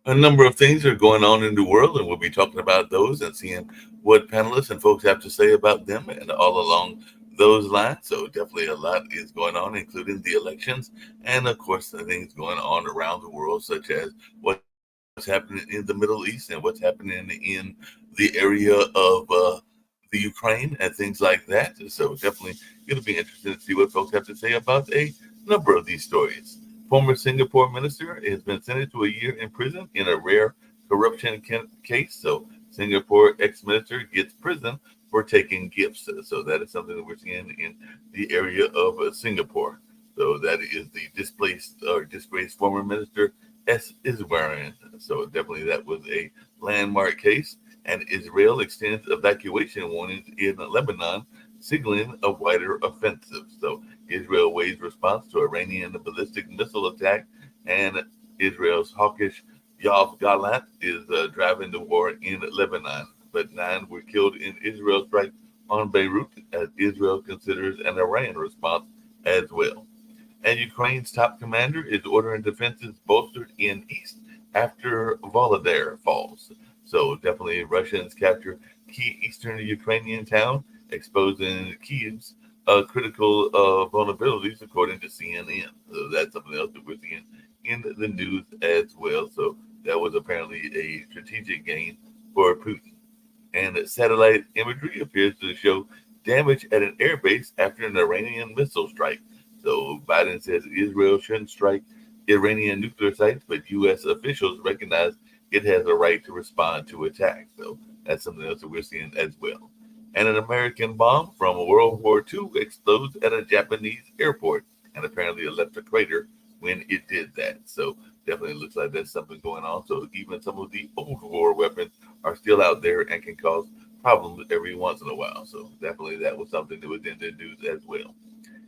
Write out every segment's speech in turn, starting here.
A number of things are going on in the world, and we'll be talking about those and seeing what panelists and folks have to say about them and all along those lines. So, definitely a lot is going on, including the elections, and of course, the things going on around the world, such as what's happening in the Middle East and what's happening in the area of the Ukraine and things like that. So, definitely it'll be interesting to see what folks have to say about a number of these stories. Former Singapore minister has been sentenced to a year in prison in a rare corruption case. So, Singapore ex-minister gets prison for taking gifts. So that is something that we're seeing in the area of Singapore. So that is the displaced or disgraced former minister S. Iswaran. So definitely that was a landmark case. And Israel extends evacuation warnings in Lebanon, signaling a wider offensive. So Israel weighs response to Iranian ballistic missile attack, and Israel's hawkish Yoav Gallant is driving the war in Lebanon. But 9 were killed in Israel's strike on Beirut as Israel considers an Iran response as well. And Ukraine's top commander is ordering defenses bolstered in east after Volodar falls. So definitely Russians capture key eastern Ukrainian town, exposing Kiev's critical vulnerabilities, according to CNN. So that's something else that we're seeing in the news as well. So that was apparently a strategic gain for Putin. And satellite imagery appears to show damage at an airbase after an Iranian missile strike. So Biden says Israel shouldn't strike Iranian nuclear sites, but U.S. officials recognize it has a right to respond to attacks. So that's something else that we're seeing as well. And an American bomb from World War II explodes at a Japanese airport, and apparently it left a crater when it did that. So definitely looks like there's something going on. So even some of the old war weapons are still out there and can cause problems every once in a while. So definitely that was something that was in the news as well.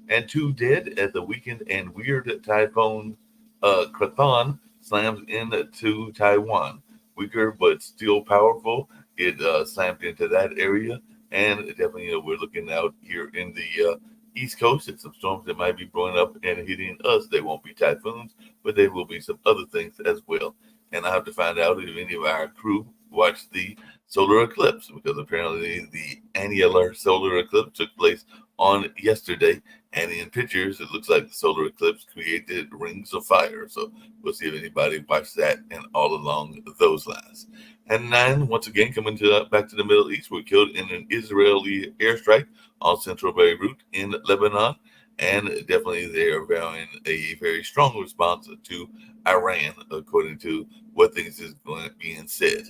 And 2 dead as the weakened and weird typhoon Krathon slams into Taiwan. Weaker but still powerful, it slammed into that area. And definitely, we're looking out here in the East Coast at some storms that might be blowing up and hitting us. They won't be typhoons, but there will be some other things as well. And I have to find out if any of our crew watched the solar eclipse because apparently the annular solar eclipse took place on yesterday, and in pictures, it looks like the solar eclipse created rings of fire. So we'll see if anybody watched that and all along those lines. And 9, once again, coming to back to the Middle East, were killed in an Israeli airstrike on central Beirut in Lebanon. And definitely they are vowing a very strong response to Iran, according to what things is going being said.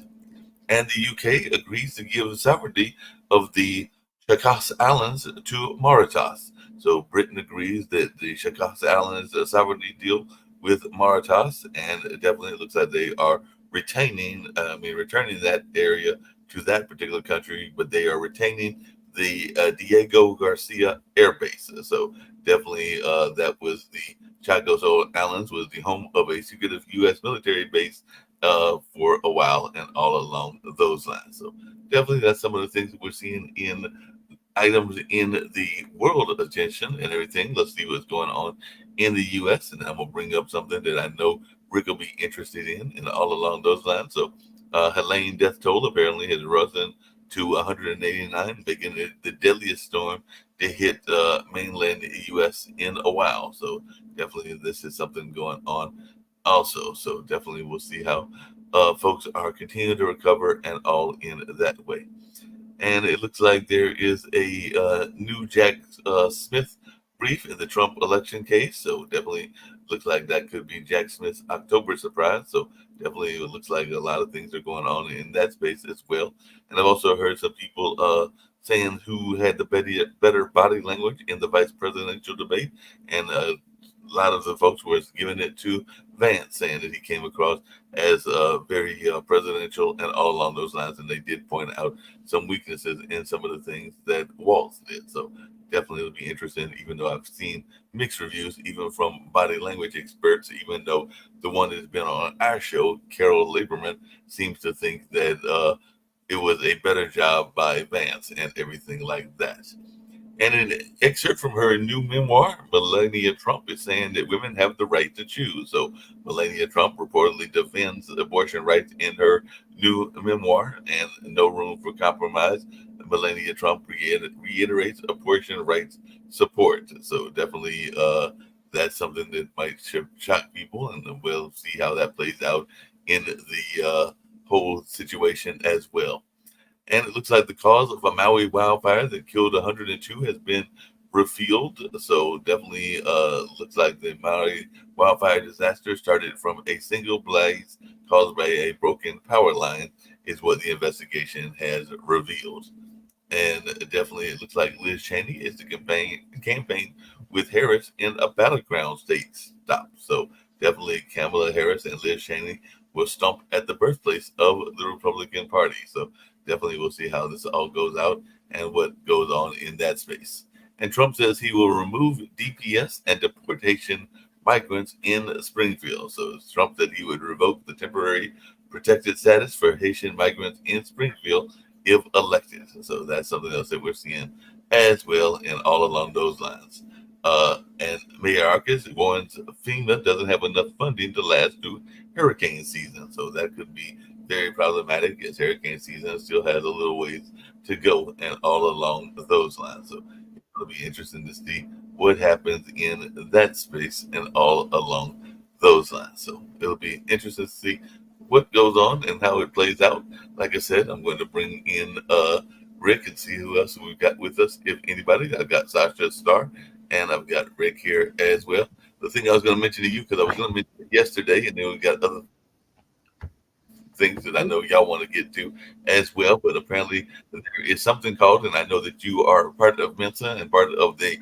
And the UK agrees to give the sovereignty of the Chagos Islands to Mauritius. So Britain agrees that the Chagos Islands sovereignty deal with Mauritius, and it definitely looks like they are returning that area to that particular country, but they are retaining the Diego Garcia Air Base. So definitely, that was the Chagos Islands was the home of a secretive U.S. military base for a while and all along those lines. So definitely that's some of the things that we're seeing in items in the world attention and everything. Let's see what's going on in the U.S. And I'm gonna bring up something that I know Rick will be interested in, and all along those lines. So, Helene death toll apparently has risen to 189, making it the deadliest storm to hit mainland U.S. in a while. So, definitely this is something going on also. So, definitely we'll see how folks are continuing to recover and all in that way. And it looks like there is a new Jack Smith brief in the Trump election case. So definitely looks like that could be Jack Smith's October surprise. So definitely it looks like a lot of things are going on in that space as well. And I've also heard some people saying who had the better body language in the vice presidential debate, and a lot of the folks were giving it to Vance, saying that he came across as very presidential and all along those lines. And they did point out some weaknesses in some of the things that Waltz did. So definitely it'll be interesting, even though I've seen mixed reviews, even from body language experts, even though the one that's been on our show, Carol Lieberman, seems to think that it was a better job by Vance and everything like that. And an excerpt from her new memoir, Melania Trump is saying that women have the right to choose. So Melania Trump reportedly defends abortion rights in her new memoir and No Room for Compromise. Melania Trump reiterates abortion rights support. So definitely that's something that might shock people, and we'll see how that plays out in the whole situation as well. And it looks like the cause of a Maui wildfire that killed 102 has been revealed. So definitely looks like the Maui wildfire disaster started from a single blaze caused by a broken power line, is what the investigation has revealed. And definitely it looks like Liz Cheney is the campaign with Harris in a battleground state stop. So definitely Kamala Harris and Liz Cheney will stomp at the birthplace of the Republican Party. So definitely we'll see how this all goes out and what goes on in that space. And Trump says he will remove DPS and deportation migrants in Springfield. So Trump said he would revoke the temporary protected status for Haitian migrants in Springfield if elected. So that's something else that we're seeing as well, and all along those lines. And Mayorkas warns FEMA doesn't have enough funding to last through hurricane season. So that could be very problematic as hurricane season still has a little ways to go and all along those lines. So it'll be interesting to see what happens in that space and all along those lines. So it'll be interesting to see what goes on and how it plays out. Like I said, I'm going to bring in Rick and see who else we've got with us. If anybody, I've got Sasha Star and I've got Rick here as well. The thing I was going to mention to you, because I was going to mention it yesterday, and then we got other things that I know y'all want to get to as well. But apparently there is something called, and I know that you are part of Mensa and part of the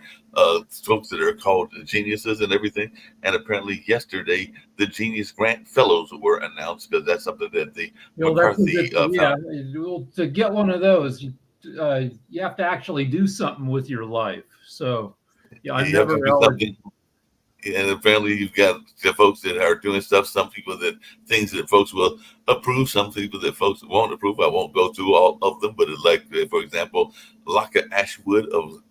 folks that are called geniuses and everything. And apparently yesterday the Genius Grant Fellows were announced, because that's something that the That's a McCarthy good, yeah. Well, to get one of those, you have to actually do something with your life. So, yeah, I'm you have to never do eligible. something. And apparently you've got the folks that are doing stuff, some people that things that folks will approve, some people that folks won't approve. I won't go through all of them, but it's like, for example, Locke Ashwood of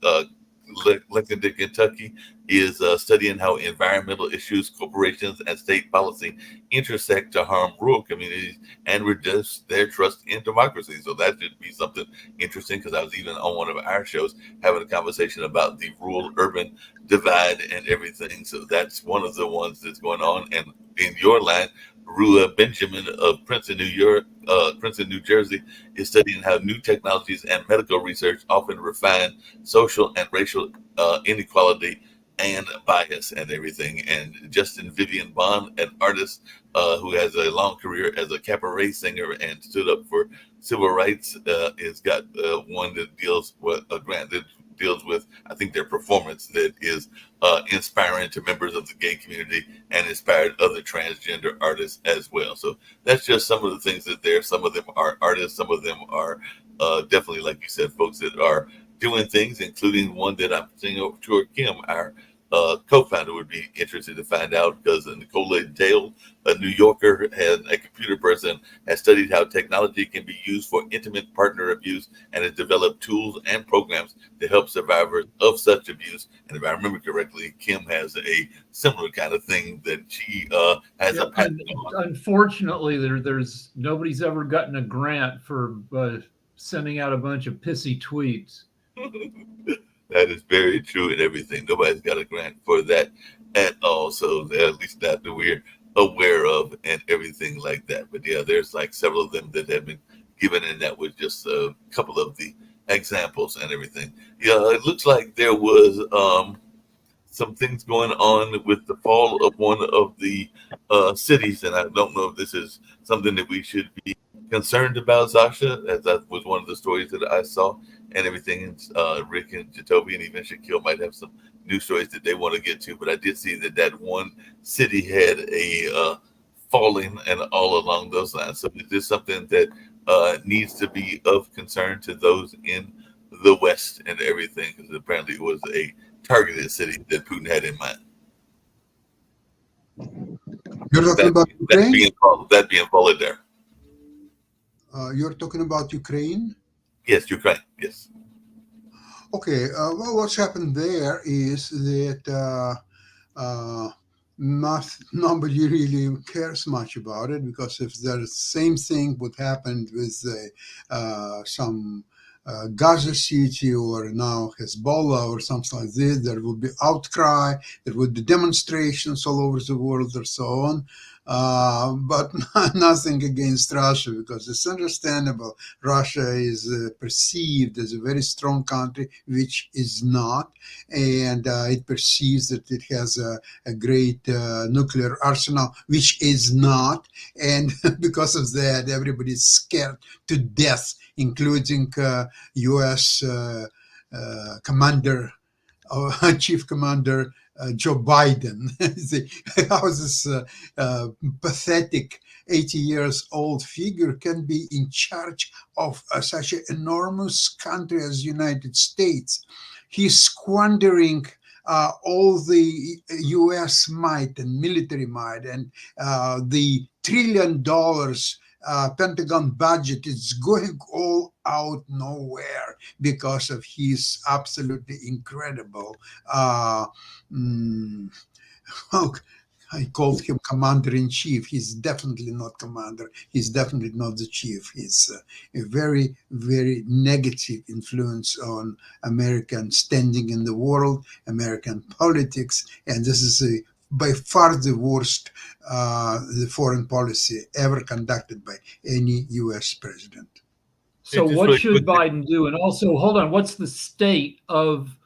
Lexington, Kentucky, is studying how environmental issues, corporations, and state policy intersect to harm rural communities and reduce their trust in democracy. So that should be something interesting, because I was even on one of our shows having a conversation about the rural urban divide and everything. So that's one of the ones that's going on. And in your line, Rua Benjamin of Princeton, Princeton, New Jersey, is studying how new technologies and medical research often refine social and racial inequality and bias and everything. And Justin Vivian Bond, an artist who has a long career as a cabaret singer and stood up for civil rights, has got one that deals with a grant that deals with, I think, their performance that is inspiring to members of the gay community and inspired other transgender artists as well. So that's just some of the things that there. Some of them are artists, some of them are definitely, like you said, folks that are doing things, including one that I'm seeing over to Kim, our co-founder, would be interested to find out, because Nicola Dale, a New Yorker, and a computer person, has studied how technology can be used for intimate partner abuse and has developed tools and programs to help survivors of such abuse. And if I remember correctly, Kim has a similar kind of thing that she has a patent on. Unfortunately, there's nobody's ever gotten a grant for sending out a bunch of pissy tweets. That is very true and everything. Nobody's got a grant for that at all. So at least not that we're aware of and everything like that. But yeah, there's like several of them that have been given, and that was just a couple of the examples and everything. Yeah, it looks like there was some things going on with the fall of one of the cities, and I don't know if this is something that we should be concerned about, Sasha, as that was one of the stories that I saw and everything. And Rick and Jacoby and even Shaquille might have some new stories that they want to get to, but I did see that that one city had a falling and all along those lines. So is this something that needs to be of concern to those in the West and everything? Because apparently it was a targeted city that Putin had in mind. You're talking about Ukraine? That being followed there. You're talking about Ukraine? Yes, Ukraine. Yes. Okay, well, what's happened there is that nobody really cares much about it, because if the same thing would happen with some Gaza City or now Hezbollah or something like this, there would be outcry, there would be demonstrations all over the world or so on. But nothing against Russia, because it's understandable. Russia is perceived as a very strong country, which is not, and it perceives that it has a great nuclear arsenal, which is not, and because of that, everybody's scared to death, including U.S. Commander, Chief Commander Joe Biden. How this pathetic 80 years old figure can be in charge of such an enormous country as United States. He's squandering all the U.S. might and military might, and the $1 trillion Pentagon budget is going all out nowhere because of his absolutely incredible I called him commander-in-chief. He's definitely not commander. He's definitely not the chief. He's a very, very negative influence on American standing in the world, American politics, and this is by far the worst the foreign policy ever conducted by any U.S. president. So what should Biden do? And also, hold on, what's the state of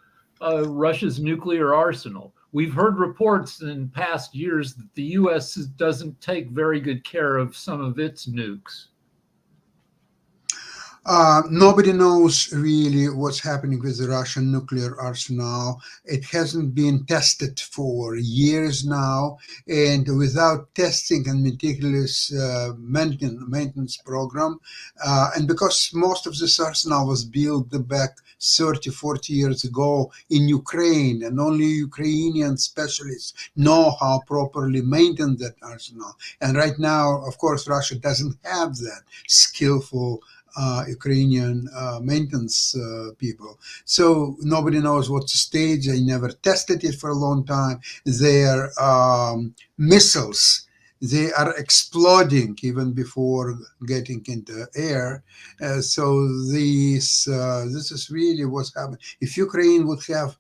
Russia's nuclear arsenal? We've heard reports in past years that the U.S. doesn't take very good care of some of its nukes. Nobody knows really what's happening with the Russian nuclear arsenal. It hasn't been tested for years now, and without testing and meticulous maintenance program, and because most of this arsenal was built back 30, 40 years ago in Ukraine, and only Ukrainian specialists know how properly maintain that arsenal. And right now, of course, Russia doesn't have that skillful Ukrainian maintenance people. So nobody knows what stage. They never tested it for a long time. Their missiles, they are exploding even before getting into air. So this is really what's happening. If Ukraine would have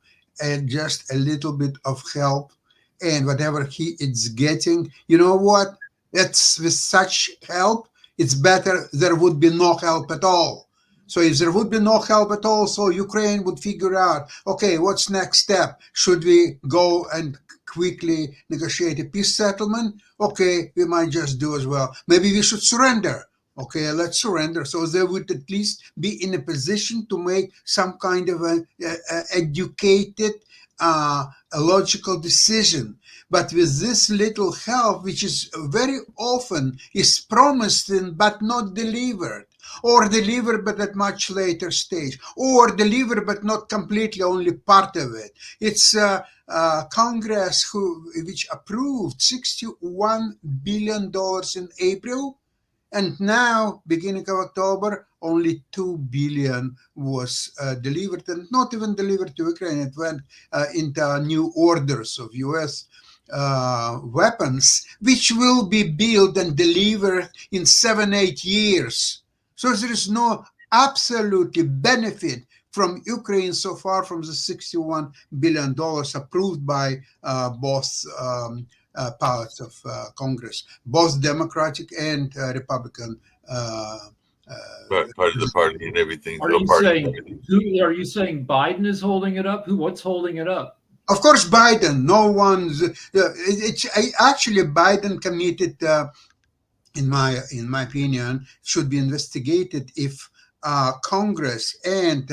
just a little bit of help, and whatever it's getting, you know what? It's with such help, it's better there would be no help at all. So if there would be no help at all, so Ukraine would figure out, okay, what's next step? Should we go and quickly negotiate a peace settlement? Okay, we might just do as well. Maybe we should surrender. Okay, let's surrender. So they would at least be in a position to make some kind of an educated, a logical decision. But with this little help, which is very often is promised but not delivered, or delivered but at much later stage, or delivered but not completely, only part of it. It's Congress which approved $61 billion in April, and now, beginning of October, only $2 billion was delivered, and not even delivered to Ukraine. It went into new orders of U.S. Weapons, which will be built and delivered in 7-8 years. So there is no absolutely benefit from Ukraine so far from the $61 billion approved by both parts of Congress, both Democratic and Republican. Part of the party and everything. Are you saying Biden is holding it up? What's holding it up? Of course, Biden. No one's. Actually, Biden committed, in my opinion, should be investigated if Congress and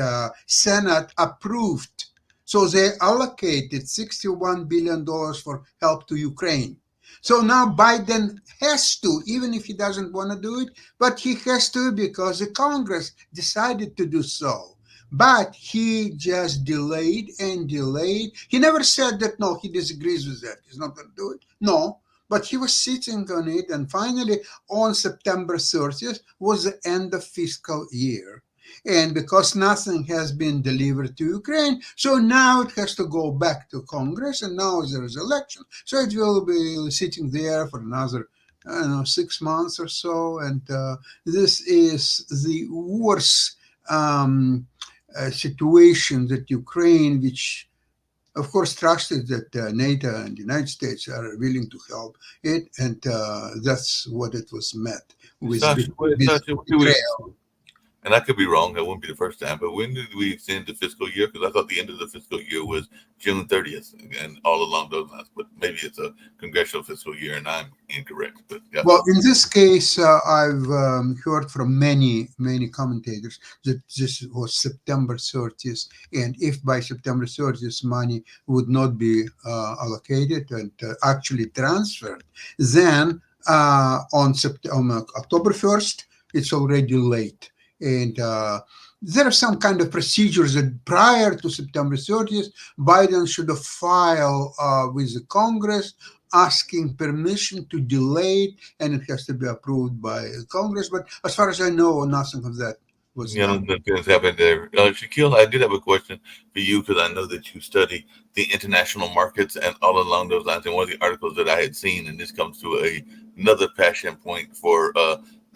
Senate approved. So they allocated $61 billion for help to Ukraine. So now Biden has to, even if he doesn't want to do it, but he has to because the Congress decided to do so. But he just delayed and delayed. He never said that, no, he disagrees with that. He's not going to do it. No, but he was sitting on it. And finally, on September 30th was the end of fiscal year. And because nothing has been delivered to Ukraine, so now it has to go back to Congress, and now there is election. So it will be sitting there for another, I don't know, 6 months or so. And this is the worst situation that Ukraine, which of course trusted that NATO and the United States are willing to help it, and that's what it was met with Sasha, betrayal. and I could be wrong, that wouldn't be the first time, but when did we extend the fiscal year? Because I thought the end of the fiscal year was June 30th and all along those lines, but maybe it's a congressional fiscal year and I'm incorrect. But yeah. Well, in this case, I've heard from many commentators that this was September 30th, and if by September 30th money would not be allocated and actually transferred, then on October 1st, it's already late. And there are some kind of procedures that prior to September 30th, Biden should have filed with the Congress asking permission to delay it, and it has to be approved by Congress. But as far as I know, nothing of that was done. Things happened there. Shaquille, I did have a question for you because I know that you study the international markets and all along those lines. And one of the articles that I had seen, and this comes to another passion point for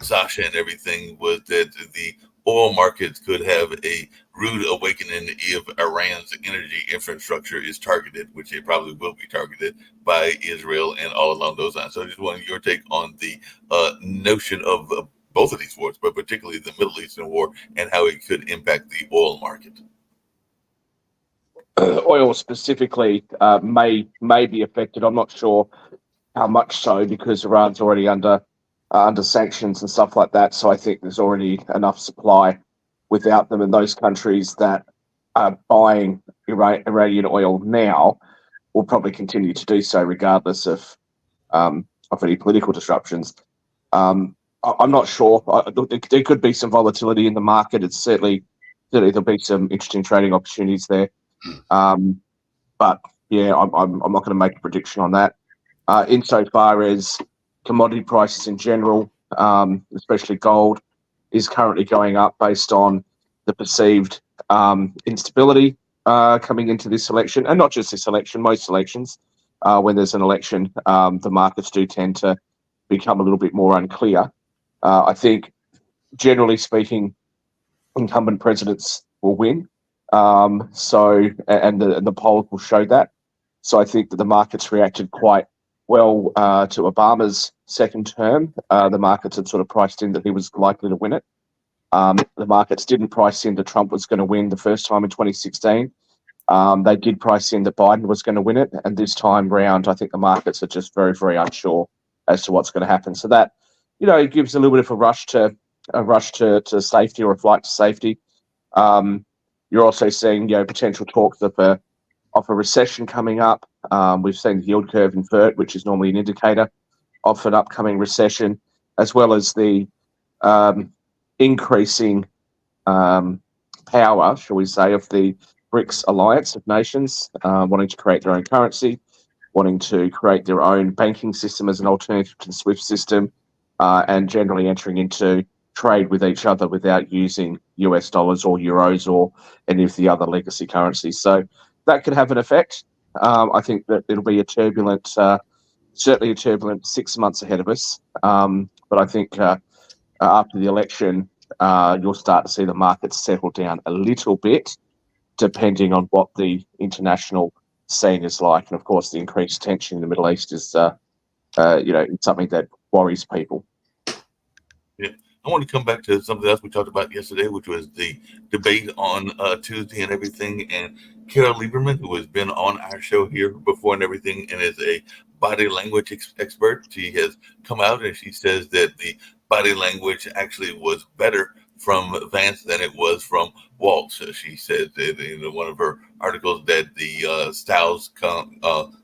Sasha and everything, was that the oil markets could have a rude awakening if Iran's energy infrastructure is targeted, which it probably will be targeted by Israel and all along those lines. So I just wanted your take on the notion of both of these wars, but particularly the Middle Eastern war and how it could impact the oil market. Oil specifically may be affected. I'm not sure how much so, because Iran's already under sanctions and stuff like that. So I think there's already enough supply without them, and those countries that are buying Iranian oil now will probably continue to do so regardless of any political disruptions. I'm not sure. There could be some volatility in the market. It's certainly there'll be some interesting trading opportunities there. But yeah, I'm not going to make a prediction on that. Insofar as commodity prices in general, especially gold, is currently going up based on the perceived instability coming into this election, and not just this election, most elections. When there's an election, the markets do tend to become a little bit more unclear. I think, generally speaking, incumbent presidents will win. And the polls will show that. So I think that the markets reacted quite well to Obama's second term. The markets had sort of priced in that he was likely to win it. The markets didn't price in that Trump was going to win the first time in 2016. They did price in that Biden was going to win it. And this time round, I think the markets are just very, very unsure as to what's going to happen. So that, it gives a little bit of a rush to safety, or a flight to safety. You're also seeing, potential talks of a recession coming up. We've seen the yield curve invert, which is normally an indicator of an upcoming recession, as well as the increasing power, shall we say, of the BRICS alliance of nations, wanting to create their own currency, wanting to create their own banking system as an alternative to the SWIFT system, and generally entering into trade with each other without using US dollars or euros or any of the other legacy currencies. So that could have an effect. I think that it'll be certainly a turbulent 6 months ahead of us. But I think after the election, you'll start to see the markets settle down a little bit, depending on what the international scene is like. And of course, the increased tension in the Middle East is, it's something that worries people. Yeah. I want to come back to something else we talked about yesterday, which was the debate on Tuesday and everything. And Carol Lieberman, who has been on our show here before and everything, and is a body language expert, she has come out and she says that the body language actually was better from Vance than it was from Waltz. She said that in one of her articles that the styles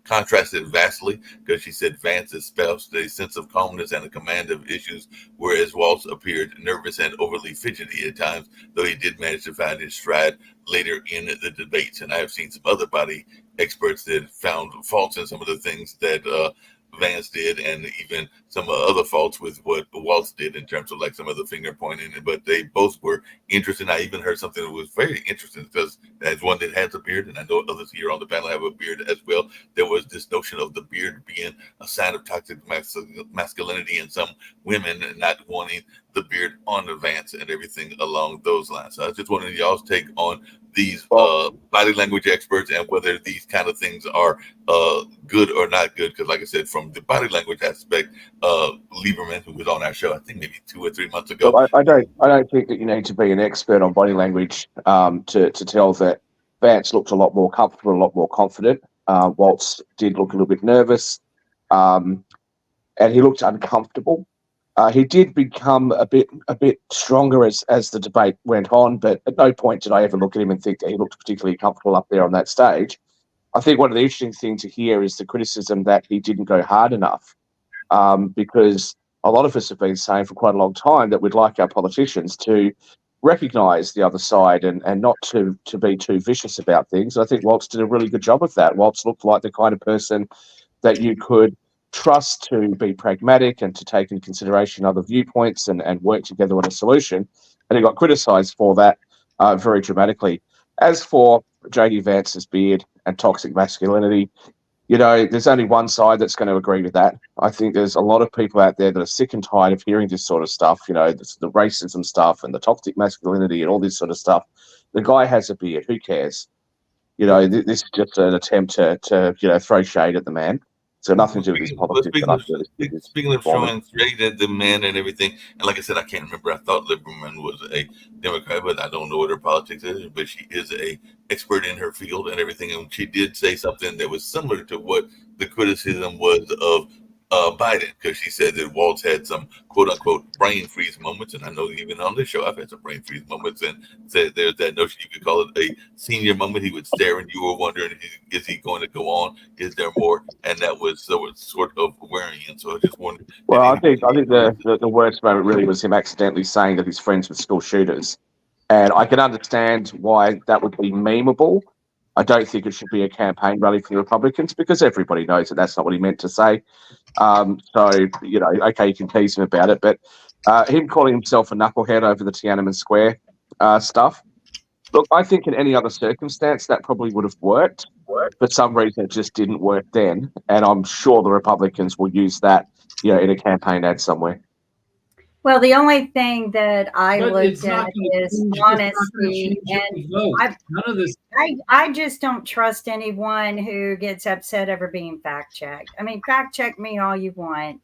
contrasted vastly, because she said Vance espoused a sense of calmness and a command of issues, whereas Waltz appeared nervous and overly fidgety at times, though he did manage to find his stride later in the debates. And I have seen some other body experts that found faults in some of the things that Vance did, and even some other faults with what Waltz did in terms of like some of the finger pointing, but they both were interesting. I even heard something that was very interesting because as one that has a beard, and I know others here on the panel have a beard as well, there was this notion of the beard being a sign of toxic masculinity in some women and not wanting the beard on the Vance and everything along those lines. So I just wanted y'all's take on these body language experts and whether these kind of things are good or not good. Because like I said, from the body language aspect, Lieberman, who was on our show, I think maybe 2 or 3 months ago. Well, I don't think that you need to be an expert on body language to tell that Vance looked a lot more comfortable, a lot more confident. Waltz did look a little bit nervous, and he looked uncomfortable. He did become a bit stronger as the debate went on, but at no point did I ever look at him and think that he looked particularly comfortable up there on that stage. I think one of the interesting things to hear is the criticism that he didn't go hard enough, because a lot of us have been saying for quite a long time that we'd like our politicians to recognise the other side and not to be too vicious about things. And I think Waltz did a really good job of that. Waltz looked like the kind of person that you could trust to be pragmatic and to take into consideration other viewpoints and work together on a solution. And he got criticised for that very dramatically. As for JD Vance's beard and toxic masculinity, you know, there's only one side that's going to agree with that. I think there's a lot of people out there that are sick and tired of hearing this sort of stuff, you know, the racism stuff and the toxic masculinity and all this sort of stuff. The guy has a beard. Who cares? You know, this is just an attempt to you know, throw shade at the man. So nothing to do with his politics. Speaking of showing straight at the man and everything, and like I said, I can't remember. I thought Lieberman was a Democrat, but I don't know what her politics is. But she is a expert in her field and everything, and she did say something that was similar to what the criticism was of Biden, because she said that Waltz had some quote unquote brain freeze moments, and I know even on this show I've had some brain freeze moments, and said there's that notion you could call it a senior moment. He would stare and you were wondering, is he going to go on? Is there more? And that was sort of worrying. So I just wondered. Well, I think the worst moment really was him accidentally saying that he's friends with school shooters, and I can understand why that would be memeable. I don't think it should be a campaign rally for the Republicans because everybody knows that that's not what he meant to say. So, you know, okay, you can tease him about it, but him calling himself a knucklehead over the Tiananmen Square stuff, look, I think in any other circumstance that probably would have worked. For some reason, it just didn't work then, and I'm sure the Republicans will use that, you know, in a campaign ad somewhere. Well, the only thing that I looked at is honesty, and I just don't trust anyone who gets upset over being fact checked. I mean, fact check me all you want.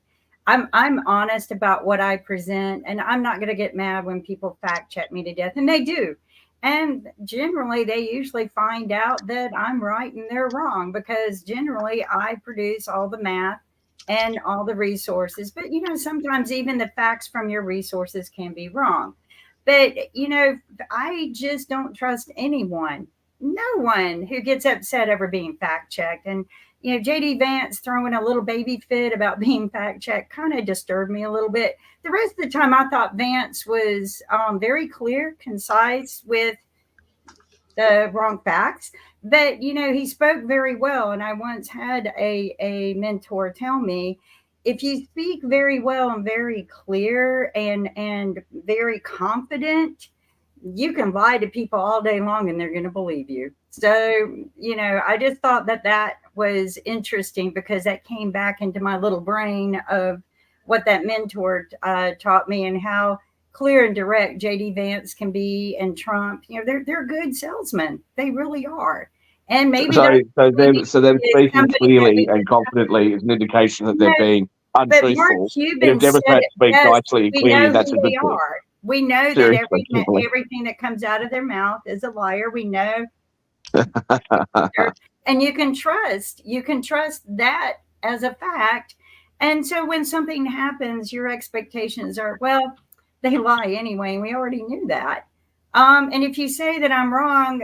I'm honest about what I present, and I'm not going to get mad when people fact check me to death, and they do. And generally, they usually find out that I'm right and they're wrong because generally I produce all the math and all the resources. But, you know, sometimes even the facts from your resources can be wrong. But, you know, I just don't trust anyone, no one who gets upset over being fact checked. And, you know, JD Vance throwing a little baby fit about being fact checked kind of disturbed me a little bit. The rest of the time, I thought Vance was very clear, concise with the wrong facts. But, you know, he spoke very well. And I once had a mentor tell me, if you speak very well and very clear and very confident, you can lie to people all day long and they're going to believe you. So, you know, I just thought that was interesting because that came back into my little brain of what that mentor taught me and how clear and direct JD Vance can be, and Trump. You know, they're good salesmen. They really are. And maybe so them speaking clearly and confidently is an indication that they're being untruthful. And if Democrats speak nicely and clearly, that's a good thing. We know that everything that comes out of their mouth is a liar. We know. And you can trust that as a fact. And so when something happens, your expectations are, well, they lie anyway. And we already knew that. And if you say that I'm wrong,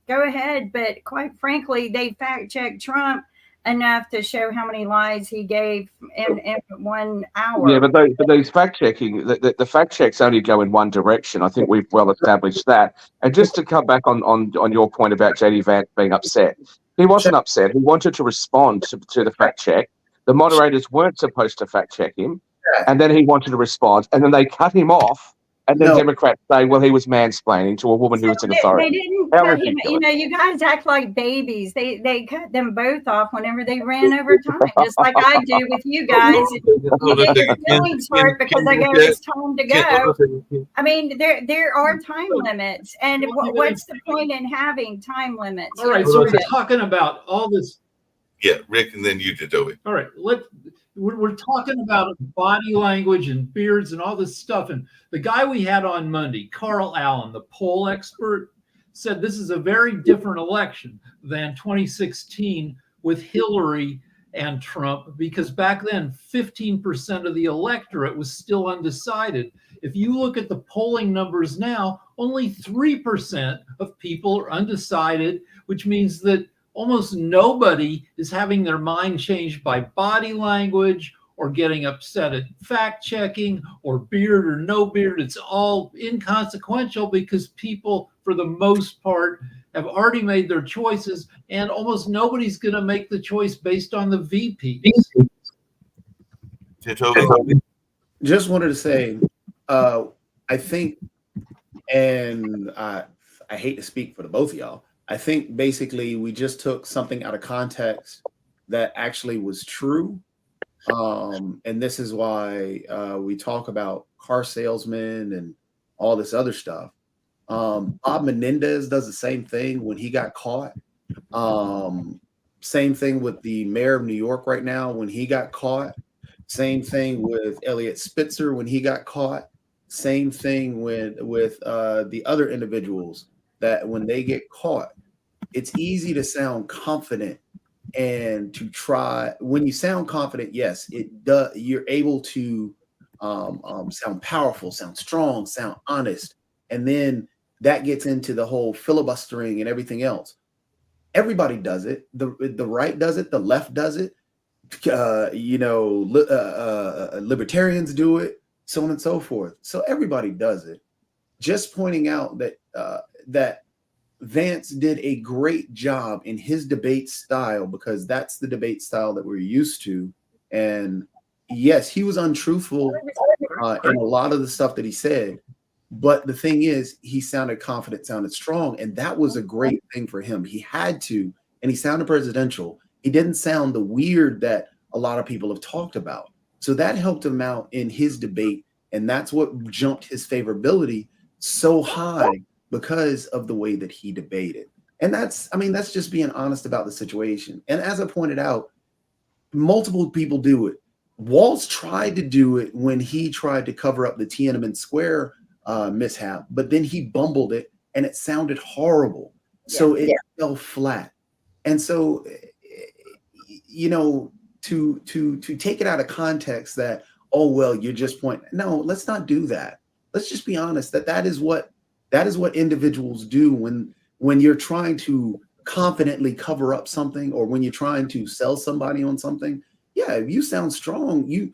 go ahead. But quite frankly, they fact checked Trump enough to show how many lies he gave in 1 hour. Yeah, but those fact checking, the fact checks only go in one direction. I think we've well established that. And just to come back on your point about JD Vance being upset, he wasn't upset. He wanted to respond to the fact check. The moderators weren't supposed to fact check him, and then he wanted to respond, and then they cut him off. And then Democrats say, well, he was mansplaining to a woman who was in authority. They didn't cut him. You know, you guys act like babies. They cut them both off whenever they ran over time, just like I do with you guys. Feelings hurt because I go, it's time to go. I mean, there are time limits, and what's the point in having time limits? All right, so we're talking about all this. Yeah, Rick, and then you did, Joey. All right, we're talking about body language and beards and all this stuff. And the guy we had on Monday, Carl Allen, the poll expert, said this is a very different election than 2016 with Hillary and Trump, because back then 15% of the electorate was still undecided. If you look at the polling numbers now, only 3% of people are undecided, which means that almost nobody is having their mind changed by body language or getting upset at fact checking or beard or no beard. It's all inconsequential because people, for the most part, have already made their choices, and almost nobody's going to make the choice based on the VPs. Just wanted to say, I think, and I hate to speak for the both of y'all, I think basically we just took something out of context that actually was true. And this is why we talk about car salesmen and all this other stuff. Bob Menendez does the same thing when he got caught. Same thing with the mayor of New York right now when he got caught. Same thing with Elliot Spitzer when he got caught. Same thing with the other individuals that when they get caught, it's easy to sound confident and to try. When you sound confident, yes, it does. You're able to sound powerful, sound strong, sound honest, and then that gets into the whole filibustering and everything else. Everybody does it. The right does it. The left does it. Libertarians do it, so on and so forth. So everybody does it. Just pointing out that that Vance did a great job in his debate style, because that's the debate style that we're used to. And yes, he was untruthful in a lot of the stuff that he said. But the thing is, he sounded confident, sounded strong, and that was a great thing for him. He had to, and he sounded presidential. He didn't sound the weird that a lot of people have talked about. So that helped him out in his debate, and that's what jumped his favorability so high because of the way that he debated. And that's just being honest about the situation. And as I pointed out, multiple people do it. Walz tried to do it when he tried to cover up the Tiananmen Square mishap, but then he bumbled it and it sounded horrible. So it fell flat. And so, to take it out of context that, oh, well, you're just pointing. No, let's not do that. Let's just be honest that is what individuals do when you're trying to confidently cover up something, or when you're trying to sell somebody on something. Yeah, if you sound strong,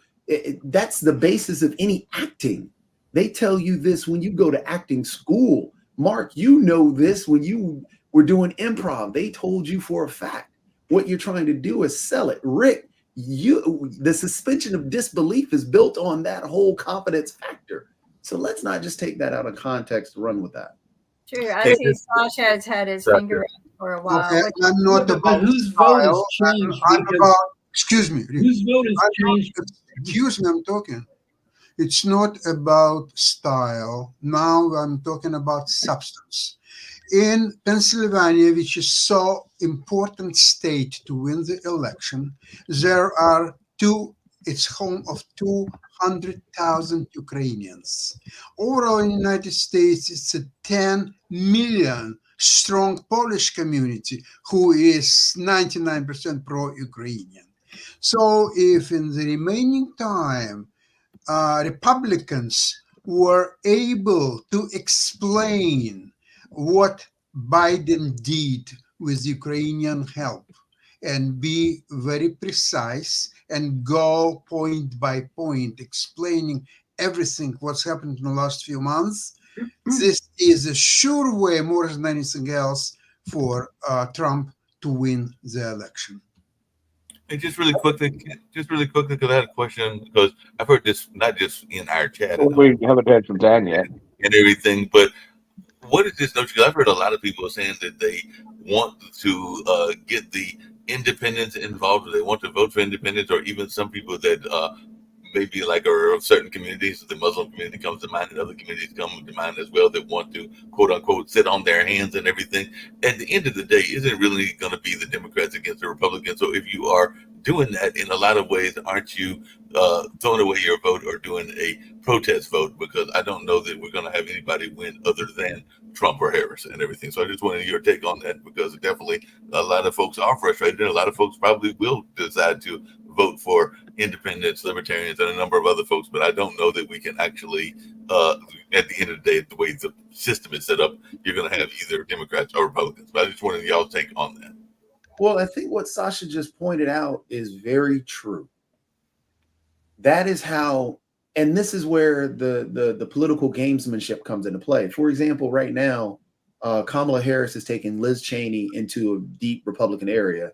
that's the basis of any acting. They tell you this when you go to acting school. Mark, you know this when you were doing improv. They told you for a fact what you're trying to do is sell it. Rick, the suspension of disbelief is built on that whole confidence factor. So let's not just take that out of context and run with that. True. I see Sasha has had his finger up for a while. Okay, I'm not about whose vote has changed. Excuse me. Whose vote has changed? Excuse me, I'm talking. It's not about style. Now I'm talking about substance. In Pennsylvania, which is so important state to win the election, there are it's home of 200,000 Ukrainians. Overall in the United States, it's a 10 million strong Polish community who is 99% pro-Ukrainian. So if in the remaining time, Republicans were able to explain what Biden did with Ukrainian help and be very precise and go point by point explaining everything what's happened in the last few months, this is a sure way, more than anything else, for Trump to win the election. And just really quickly, because I had a question, because I've heard this not just in our chat Well, we haven't heard from Dan yet. And everything, but what is this notion? Because I've heard a lot of people saying that they want to get the independents involved, or they want to vote for independents, or even some people that maybe like are certain communities, the Muslim community comes to mind, and other communities come to mind as well, that want to quote unquote sit on their hands and everything. At the end of the day, isn't it really going to be the Democrats against the Republicans? So if you are doing that, in a lot of ways, aren't you throwing away your vote or doing a protest vote? Because I don't know that we're going to have anybody win other than Trump or Harris and everything. So I just wanted your take on that, because definitely a lot of folks are frustrated, and a lot of folks probably will decide to vote for independents, libertarians, and a number of other folks. But I don't know that we can actually, at the end of the day, the way the system is set up, you're going to have either Democrats or Republicans. But I just wanted y'all's take on that. Well, I think what Sasha just pointed out is very true. That is how, and this is where the political gamesmanship comes into play. For example, right now, Kamala Harris is taking Liz Cheney into a deep Republican area,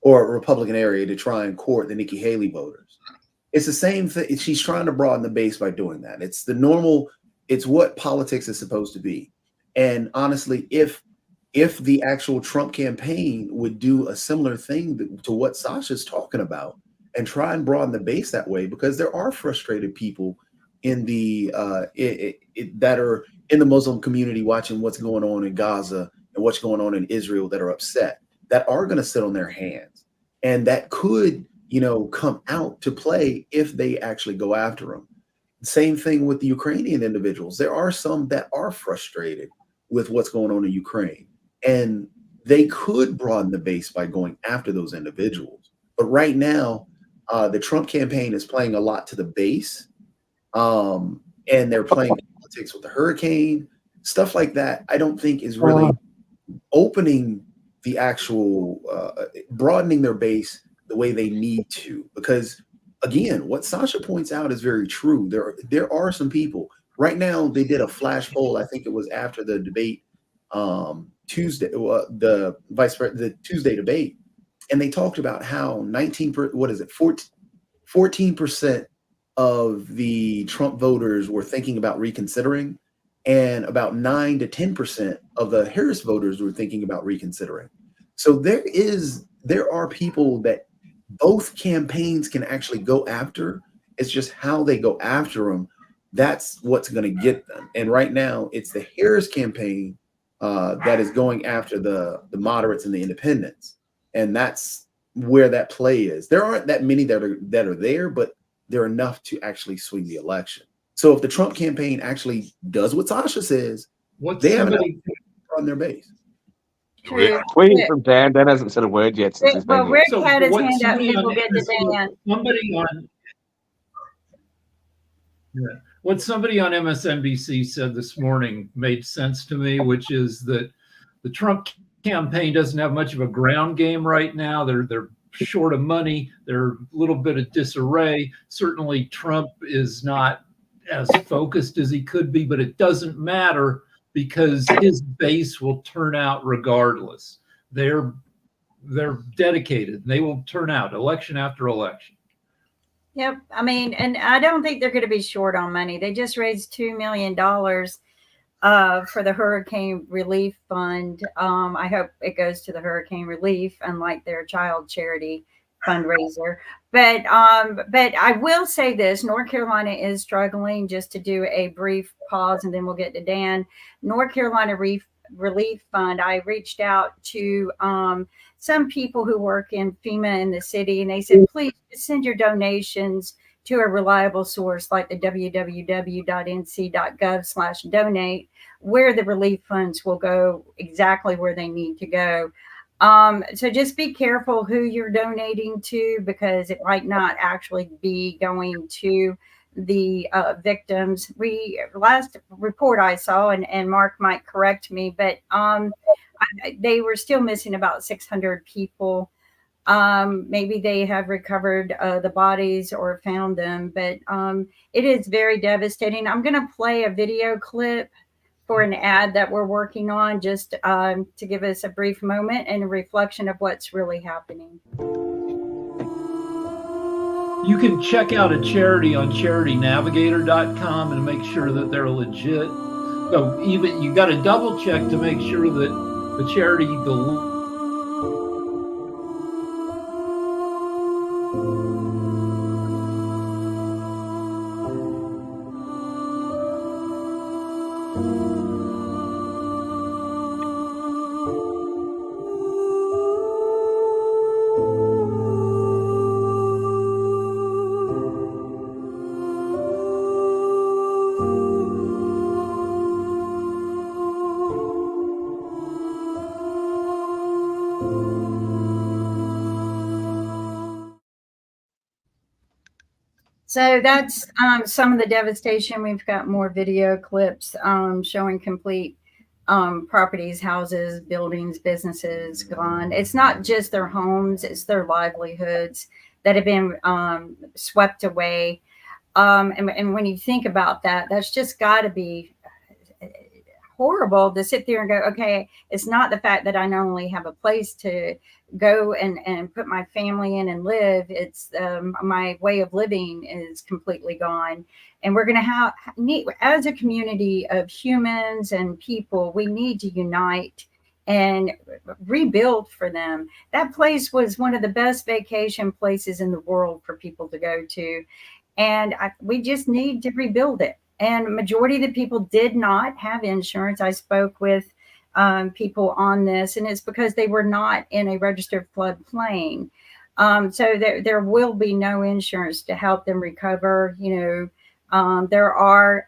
or a Republican area, to try and court the Nikki Haley voters. It's the same thing. She's trying to broaden the base by doing that. It's the normal, it's what politics is supposed to be. And honestly, if the actual Trump campaign would do a similar thing to what Sasha's talking about, and try and broaden the base that way, because there are frustrated people in the that are in the Muslim community watching what's going on in Gaza and what's going on in Israel, that are upset, that are going to sit on their hands, and that could, come out to play if they actually go after them. Same thing with the Ukrainian individuals. There are some that are frustrated with what's going on in Ukraine, and they could broaden the base by going after those individuals. But right now, the Trump campaign is playing a lot to the base, and they're playing politics with the hurricane, stuff like that. I don't think is really opening the actual, broadening their base the way they need to. Because again, what Sasha points out is very true. There are some people right now. They did a flash poll. I think it was after the debate, Tuesday, the Tuesday debate. And they talked about how 14% of the Trump voters were thinking about reconsidering, and about 9 to 10% of the Harris voters were thinking about reconsidering. So there are people that both campaigns can actually go after. It's just how they go after them. That's what's going to get them. And right now, it's the Harris campaign that is going after the moderates and the independents. And that's where that play is. There aren't that many that are there, but they're enough to actually swing the election. So if the Trump campaign actually does what Sasha says, they have on their base. Tweet from Dan. Dan hasn't said a word yet since he's been here. Rick had his hand up. People get to Dan. What somebody on MSNBC said this morning made sense to me, which is that the Trump campaign doesn't have much of a ground game right now. They're short of money. They're a little bit of disarray. Certainly, Trump is not as focused as he could be, but it doesn't matter because his base will turn out regardless. They're dedicated. They will turn out election after election. Yep. I mean, and I don't think they're going to be short on money. They just raised $2 million for the hurricane relief fund. I hope it goes to the hurricane relief, unlike their child charity fundraiser. But I will say this: North Carolina is struggling. Just to do a brief pause, and then we'll get to Dan. North Carolina Relief Fund. I reached out to some people who work in FEMA in the city, and they said, please send your donations to a reliable source like the www.nc.gov/donate, where the relief funds will go exactly where they need to go. So just be careful who you're donating to, because it might not actually be going to the victims. Last report I saw, and Mark might correct me, but they were still missing about 600 people. Maybe they have recovered the bodies or found them, but it is very devastating. I'm going to play a video clip for an ad that we're working on, just to give us a brief moment and a reflection of what's really happening. You can check out a charity on charitynavigator.com and make sure that they're legit. So even you got to double check to make sure that the charity So that's some of the devastation. We've got more video clips showing complete properties, houses, buildings, businesses gone. It's not just their homes, it's their livelihoods that have been swept away. And when you think about that, that's just got to be horrible to sit there and go, okay, it's not the fact that I not only have a place to go and put my family in and live, it's my way of living is completely gone. And we're going to need, as a community of humans and people, we need to unite and rebuild for them. That place was one of the best vacation places in the world for people to go to. And we just need to rebuild it. And majority of the people did not have insurance. I spoke with people on this, and it's because they were not in a registered floodplain. So there will be no insurance to help them recover. You know, there are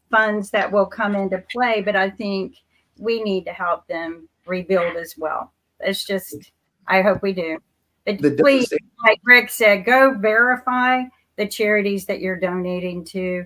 funds that will come into play, but I think we need to help them rebuild as well. It's just, I hope we do. But please, like Rick said, go verify the charities that you're donating to.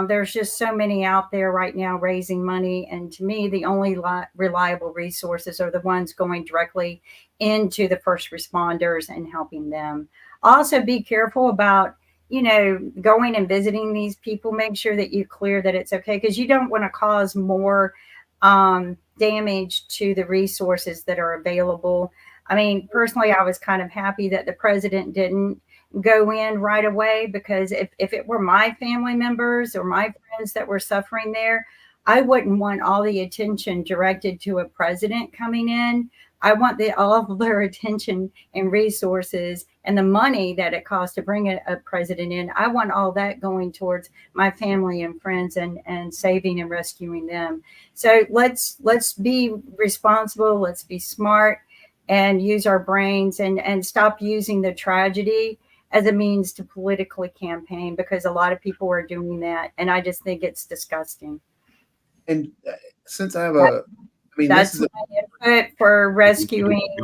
There's just so many out there right now raising money. And to me, the only reliable resources are the ones going directly into the first responders and helping them. Also be careful about, you know, going and visiting these people. Make sure that you clear that it's okay, because you don't want to cause more damage to the resources that are available. I mean, personally, I was kind of happy that the president didn't go in right away, because if it were my family members or my friends that were suffering there, I wouldn't want all the attention directed to a president coming in. I want all of their attention and resources and the money that it costs to bring a president in. I want all that going towards my family and friends and saving and rescuing them. So let's be responsible. Let's be smart and use our brains and stop using the tragedy as a means to politically campaign, because a lot of people are doing that. And I just think it's disgusting. And since I have that's my input for rescuing.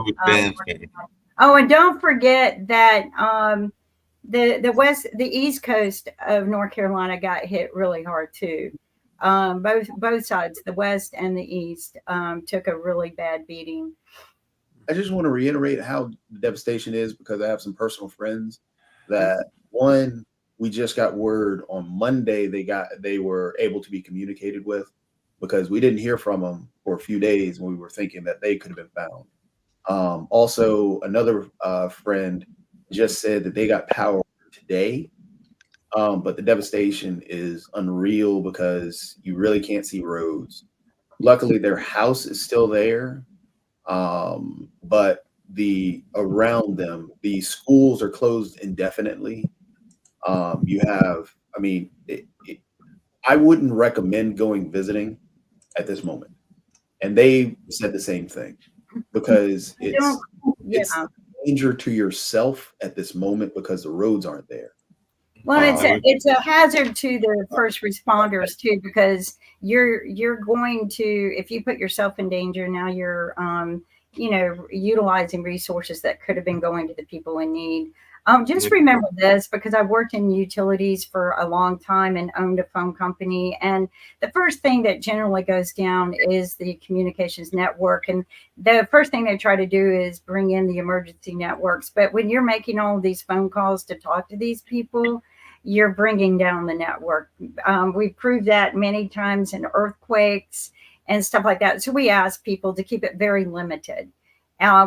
Oh, and don't forget that the East Coast of North Carolina got hit really hard too. Both sides, the West and the East, took a really bad beating. I just want to reiterate how the devastation is, because I have some personal friends that, one, we just got word on Monday they were able to be communicated with, because we didn't hear from them for a few days and we were thinking that they could have been found. Also, another friend just said that they got power today, but the devastation is unreal because you really can't see roads. Luckily, their house is still there, but around them, the schools are closed indefinitely. You have, I mean, I wouldn't recommend going visiting at this moment. And they said the same thing, because it's danger to yourself at this moment because the roads aren't there. Well, it's a hazard to the first responders too, because you're going to, if you put yourself in danger, now you're utilizing resources that could have been going to the people in need. Just remember this, because I worked in utilities for a long time and owned a phone company. And the first thing that generally goes down is the communications network. And the first thing they try to do is bring in the emergency networks. But when you're making all of these phone calls to talk to these people, you're bringing down the network. We've proved that many times in earthquakes and stuff like that. So we ask people to keep it very limited.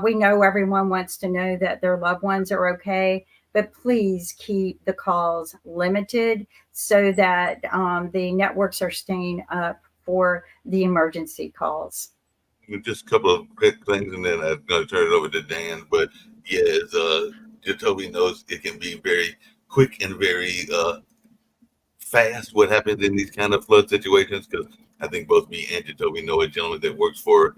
We know everyone wants to know that their loved ones are okay, but please keep the calls limited so that the networks are staying up for the emergency calls. Just a couple of quick things, and then I'm going to turn it over to Dan. But yeah, as Jacoby knows, it can be very quick and very fast what happens in these kind of flood situations, because I think both me and Jacoby know a gentleman that works for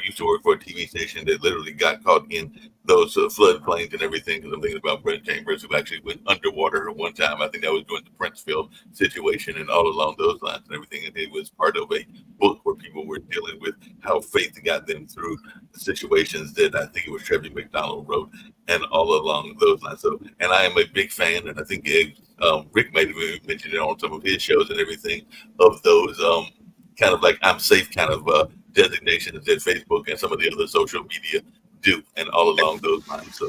used to work for a TV station that literally got caught in those flood plains and everything. Because I'm thinking about Brett Chambers, who actually went underwater one time. I think that was during the Princeville situation and all along those lines and everything. And it was part of a book where people were dealing with how faith got them through the situations that I think it was Trevor McDonald wrote and all along those lines. So, and I am a big fan, and I think Rick might have mentioned it on some of his shows and everything, of those kind of like I'm safe kind of designations that Facebook and some of the other social media do, and all along those lines. So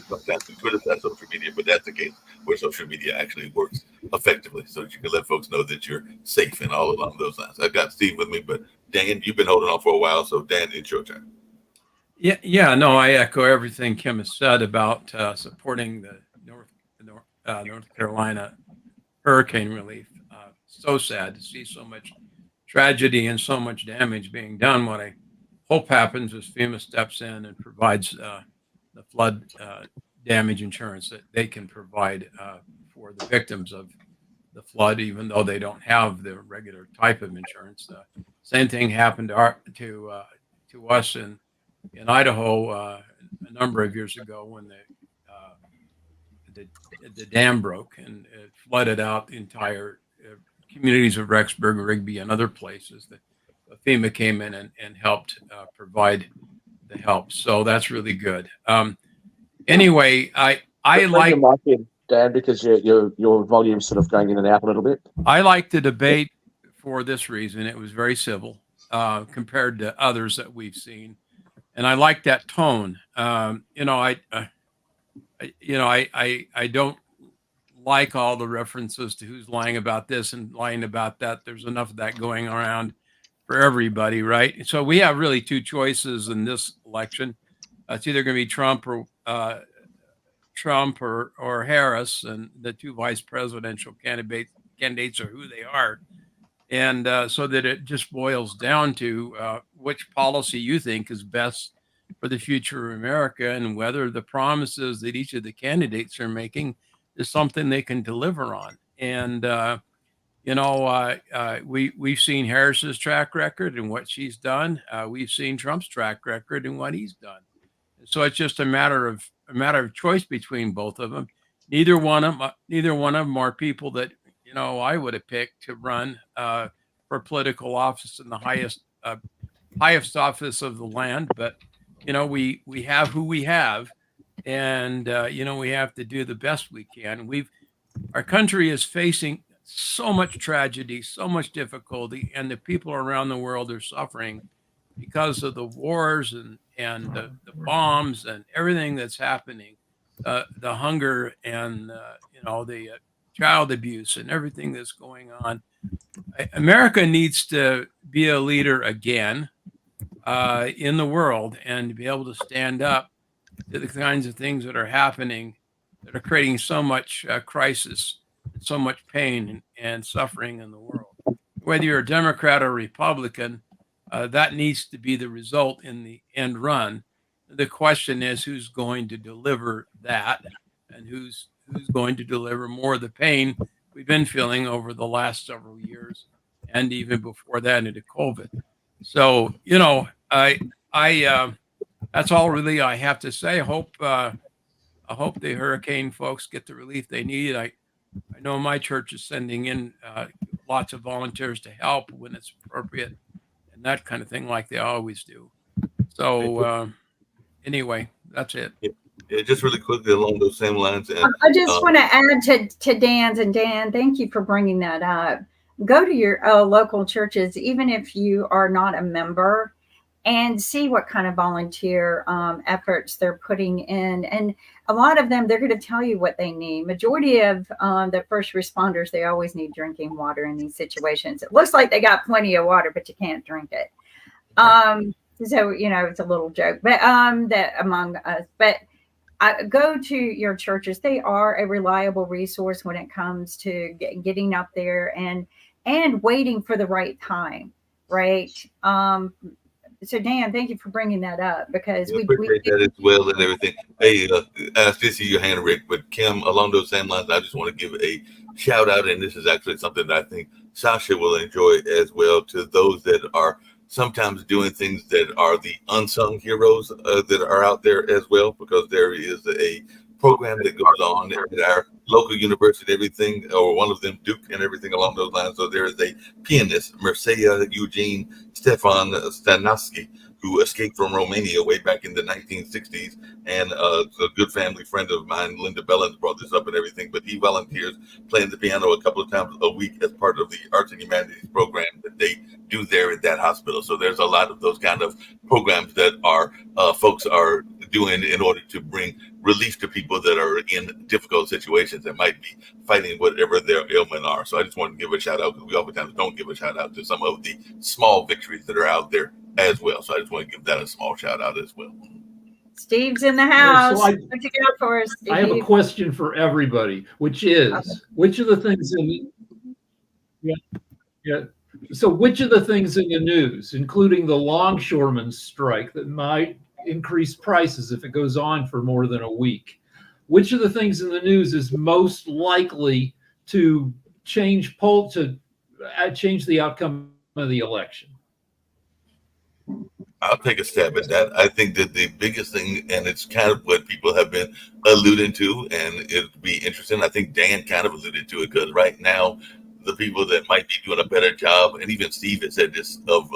sometimes we criticize social media, but that's the case where social media actually works effectively, so that you can let folks know that you're safe and all along those lines. I've got Steve with me, but Dan, you've been holding on for a while, so Dan, it's your turn. Yeah, no, I echo everything Kim has said about supporting the North Carolina hurricane relief. So sad to see so much tragedy and so much damage being done. What I hope happens is FEMA steps in and provides the flood damage insurance that they can provide for the victims of the flood, even though they don't have the regular type of insurance. Same thing happened to us in Idaho a number of years ago when the dam broke and it flooded out the entire communities of Rexburg, Rigby, and other places. That FEMA came in and helped provide the help. So that's really good. Anyway, I like Dan, because your volume's sort of going in and out a little bit. I like the debate for this reason. It was very civil compared to others that we've seen, and I like that tone. I don't like all the references to who's lying about this and lying about that. There's enough of that going around for everybody, right? So we have really two choices in this election. It's either going to be Trump or Harris, and the two vice presidential candidates are who they are. And so that it just boils down to which policy you think is best for the future of America, and whether the promises that each of the candidates are making is something they can deliver on. And, we've seen Harris's track record and what she's done. We've seen Trump's track record and what he's done. So it's just a matter of choice between both of them. Neither one of them are people that, I would have picked to run for political office in the highest office of the land. But, we have who we have. And, we have to do the best we can. Our country is facing so much tragedy, so much difficulty, and the people around the world are suffering because of the wars and the bombs and everything that's happening, the hunger and, the child abuse and everything that's going on. America needs to be a leader again in the world, and to be able to stand up to the kinds of things that are happening that are creating so much crisis, so much pain and suffering in the world. Whether you're a Democrat or Republican, that needs to be the result in the end run. The question is who's going to deliver that, and who's going to deliver more of the pain we've been feeling over the last several years, and even before that into COVID. So, that's all really I have to say. I hope the hurricane folks get the relief they need. I know my church is sending in lots of volunteers to help when it's appropriate, and that kind of thing, like they always do. So anyway, that's it. Yeah, just really quickly along those same lines. And, I just want to add to Dan's, and Dan, thank you for bringing that up. Go to your local churches, even if you are not a member, and see what kind of volunteer efforts they're putting in. And a lot of them, they're going to tell you what they need. Majority of the first responders, they always need drinking water in these situations. It looks like they got plenty of water, but you can't drink it. So, it's a little joke, but that among us. But go to your churches. They are a reliable resource when it comes to getting up there and waiting for the right time, right? So Dan, thank you for bringing that up, because we appreciate that as well and everything. Hey, I still see your hand, Rick, but Kim, along those same lines, I just want to give a shout out, and this is actually something that I think Sasha will enjoy as well, to those that are sometimes doing things that are the unsung heroes that are out there as well, because there is a program that goes on at our local university, everything, or one of them, Duke, and everything along those lines. So there is a pianist, Mircea Eugene Stefan Stanislavski, who escaped from Romania way back in the 1960s. And a good family friend of mine, Linda Bellins, brought this up and everything, but he volunteers playing the piano a couple of times a week as part of the Arts and Humanities program that they do there at that hospital. So there's a lot of those kind of programs that our folks are doing in order to bring relief to people that are in difficult situations that might be fighting whatever their ailment are. So I just wanted to give a shout out, because we oftentimes don't give a shout out to some of the small victories that are out there as well. So I just want to give that a small shout out as well. Steve's in the house. So what you got for us, Steve? I have a question for everybody, which is, which of the things in so which of the things in the news, including the longshoremen's strike that might increase prices if it goes on for more than a week, which of the things in the news is most likely to change the outcome of the election? I'll take a stab at that. I think that the biggest thing, and it's kind of what people have been alluding to, and it'd be interesting, I think Dan kind of alluded to it, because right now, the people that might be doing a better job, and even Steve has said this, of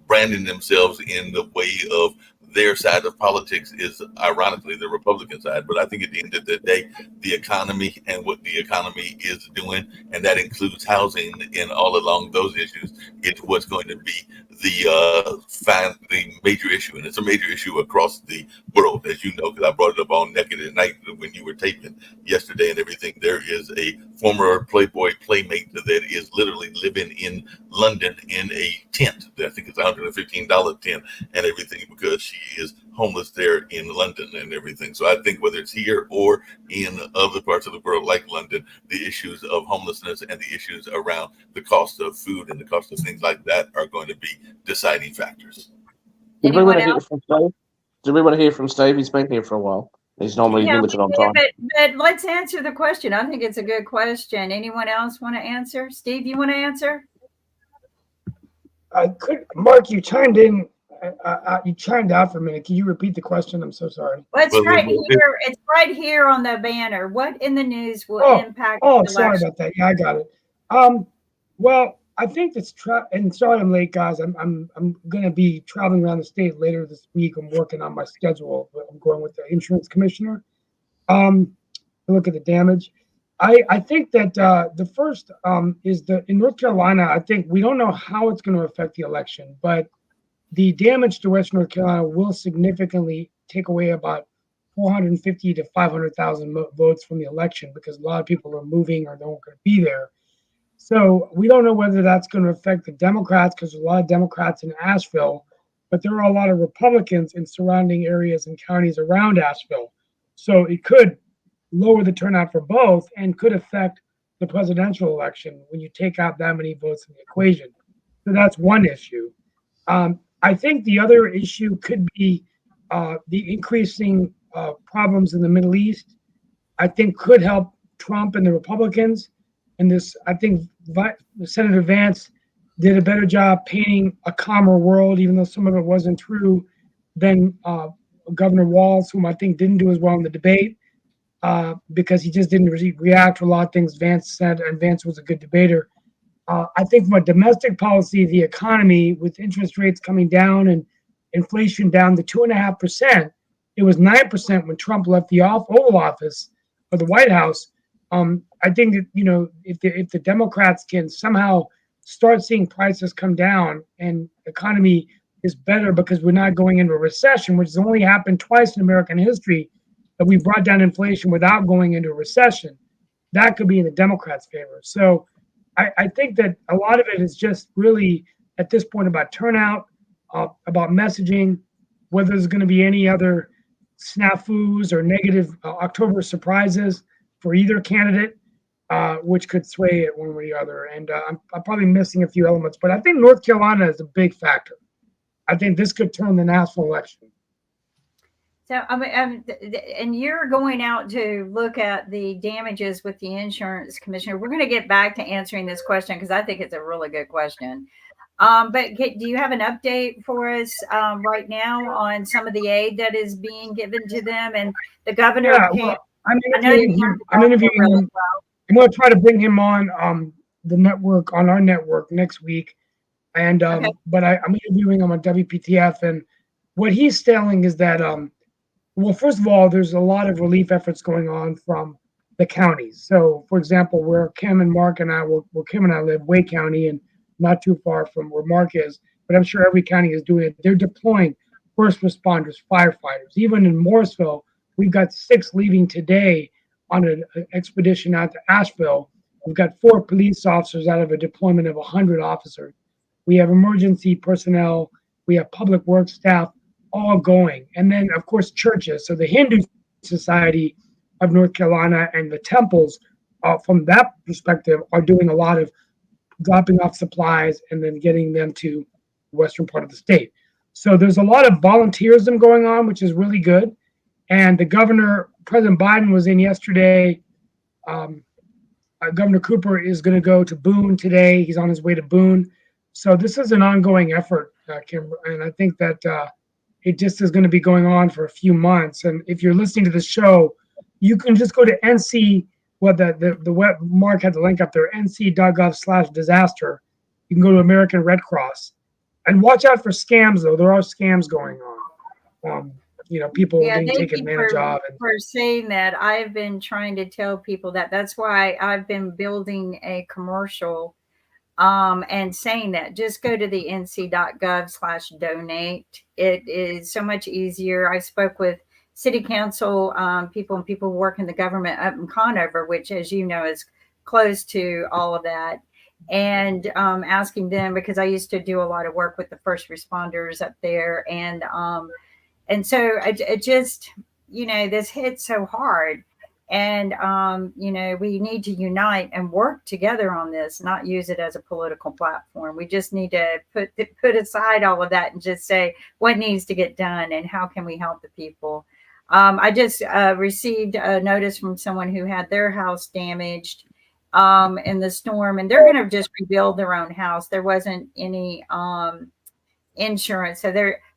branding themselves in the way of their side of politics is ironically the Republican side. But I think at the end of the day, the economy and what the economy is doing, and that includes housing and all along those issues, it's what's going to be the major issue. And it's a major issue across the world, as you know, because I brought it up on Naked at Night when you were taping yesterday and everything. There is a former Playboy playmate that is literally living in London in a tent. I think it's $115 tent and everything, because she is homeless there in London and everything. So I think whether it's here or in other parts of the world like London, the issues of homelessness and the issues around the cost of food and the cost of things like that are going to be deciding factors. Did we want to hear from Steve? He's been here for a while. He's normally limited on time. But let's answer the question. I think it's a good question. Anyone else want to answer? Steve, you want to answer? Mark, you chimed in. You chimed out for a minute. Can you repeat the question? I'm so sorry. Well, it's right here. It's right here on the banner. What in the news will impact? Sorry about that. Yeah, I got it. Well, I think that's and sorry I'm late, guys. I'm going to be traveling around the state later this week. I'm working on my schedule. I'm going with the insurance commissioner to look at the damage. I think that the first is in North Carolina. I think we don't know how it's going to affect the election, but the damage to Western North Carolina will significantly take away about 450 to 500,000 votes from the election, because a lot of people are moving or they're not going to be there. So we don't know whether that's going to affect the Democrats, because there's a lot of Democrats in Asheville, but there are a lot of Republicans in surrounding areas and counties around Asheville. So it could lower the turnout for both and could affect the presidential election when you take out that many votes in the equation. So that's one issue. I think the other issue could be the increasing problems in the Middle East. I think could help Trump and the Republicans. And this, I think Senator Vance did a better job painting a calmer world, even though some of it wasn't true, than Governor Walz, whom I think didn't do as well in the debate because he just didn't react to a lot of things Vance said, and Vance was a good debater. I think from a domestic policy, the economy, with interest rates coming down and inflation down to 2.5%, it was 9% when Trump left the Oval Office or the White House. I think that, you know, if the Democrats can somehow start seeing prices come down and the economy is better because we're not going into a recession, which has only happened twice in American history, that we brought down inflation without going into a recession, that could be in the Democrats' favor. So I think that a lot of it is just really at this point about turnout, about messaging, whether there's going to be any other snafus or negative October surprises for either candidate, which could sway it one way or the other. And I'm probably missing a few elements, but I think North Carolina is a big factor. I think this could turn the national election. So, and you're going out to look at the damages with the insurance commissioner. We're going to get back to answering this question because I think it's a really good question. But do you have an update for us right now on some of the aid that is being given to them? And the governor, I'm interviewing him. I'm going to try to bring him on the network, on our network next week. And okay. But I'm interviewing him on WPTF, and what he's telling is that well, first of all, there's a lot of relief efforts going on from the counties. So, for example, where Kim and Mark and I, where Kim and I live, Wake County, and not too far from where Mark is, but I'm sure every county is doing it. They're deploying first responders, firefighters. Even in Morrisville, we've got 6 leaving today on an expedition out to Asheville. We've got 4 police officers out of a deployment of 100 officers. We have emergency personnel. We have public works staff all going. And then, of course, churches. So the Hindu Society of North Carolina and the temples, from that perspective, are doing a lot of dropping off supplies and then getting them to the western part of the state. So there's a lot of volunteerism going on, which is really good. And the governor, President Biden, was in yesterday. Governor Cooper is going to go to Boone today. He's on his way to Boone. So this is an ongoing effort, Kim, and I think that it just is going to be going on for a few months. And if you're listening to the show, you can just go to NC. Well, the web, Mark had the link up there, nc.gov/disaster. You can go to American Red Cross, and watch out for scams. Though there are scams going on. People getting taken advantage of. For saying that, I've been trying to tell people that. That's why I've been building a commercial. And saying that, just go to the nc.gov/donate. It is so much easier. I spoke with city council people and people who work in the government up in Conover, which, as you know, is close to all of that. And asking them, because I used to do a lot of work with the first responders up there. And so it just, this hits so hard. And, we need to unite and work together on this, not use it as a political platform. We just need to put aside all of that and just say what needs to get done and how can we help the people. I just received a notice from someone who had their house damaged in the storm, and they're going to just rebuild their own house. There wasn't any insurance. So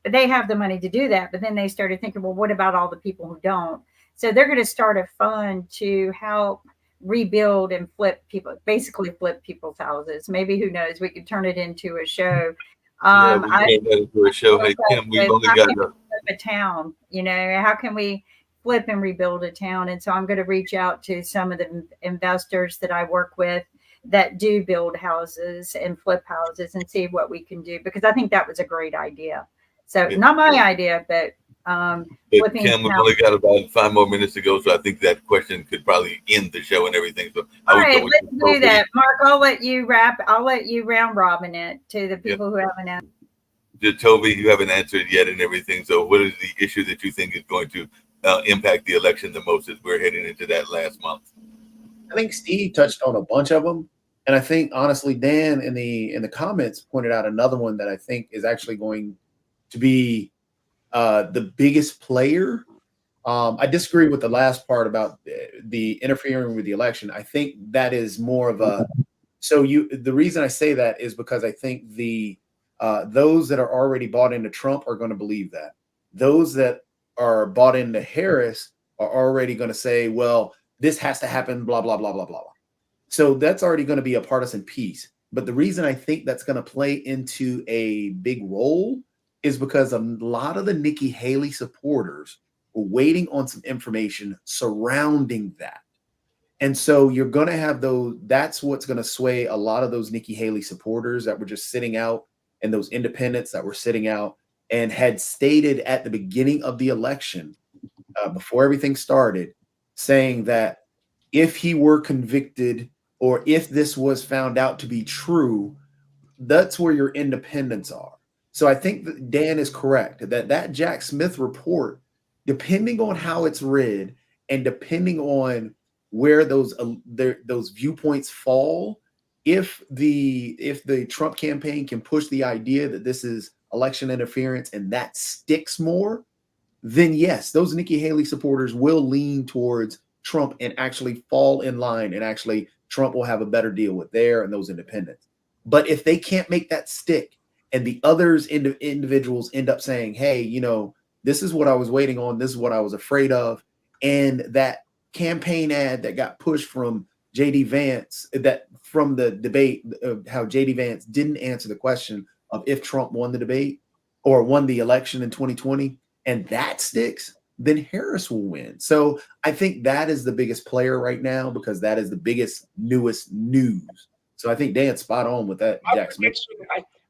they have the money to do that. But then they started thinking, well, what about all the people who don't? So they're going to start a fund to help rebuild and basically flip people's houses. Maybe, who knows, we could turn it into a show. Yeah, we made that into a show. Hey, Kim, we've only got a town. How can we flip and rebuild a town? And so I'm going to reach out to some of the investors that I work with that do build houses and flip houses and see what we can do, because I think that was a great idea. So not my idea, but Kim, we've only got about 5 more minutes to go, so I think that question could probably end the show and everything. So all right, let's do that. Mark, I'll let you round robin it to the people who haven't answered. Toby, you haven't answered yet and everything. So what is the issue that you think is going to impact the election the most as we're heading into that last month? I think Steve touched on a bunch of them. And I think, honestly, Dan in the comments pointed out another one that I think is actually going to be the biggest player. I disagree with the last part about the interfering with the election. I think that is more of the reason I say that is because I think those that are already bought into Trump are going to believe that. Those that are bought into Harris are already going to say, well, this has to happen, blah, blah, blah, blah, blah. So that's already going to be a partisan piece. But the reason I think that's going to play into a big role is because a lot of the Nikki Haley supporters were waiting on some information surrounding that. And so you're going to have that's what's going to sway a lot of those Nikki Haley supporters that were just sitting out, and those independents that were sitting out and had stated at the beginning of the election, before everything started, saying that if he were convicted or if this was found out to be true, that's where your independents are. So I think that Dan is correct that Jack Smith report depending on how it's read and depending on where those viewpoints fall, if the Trump campaign can push the idea that this is election interference and that sticks more, then yes, those Nikki Haley supporters will lean towards Trump and actually fall in line, and actually Trump will have a better deal with and those independents. But if they can't make that stick and the others individuals end up saying, hey, this is what I was waiting on, this is what I was afraid of, and that campaign ad that got pushed from JD Vance, that from the debate of how JD Vance didn't answer the question of if Trump won the debate or won the election in 2020, and that sticks, then Harris will win. So I think that is the biggest player right now, because that is the biggest, newest news. So I think Dan's spot on with that, Jack Smith.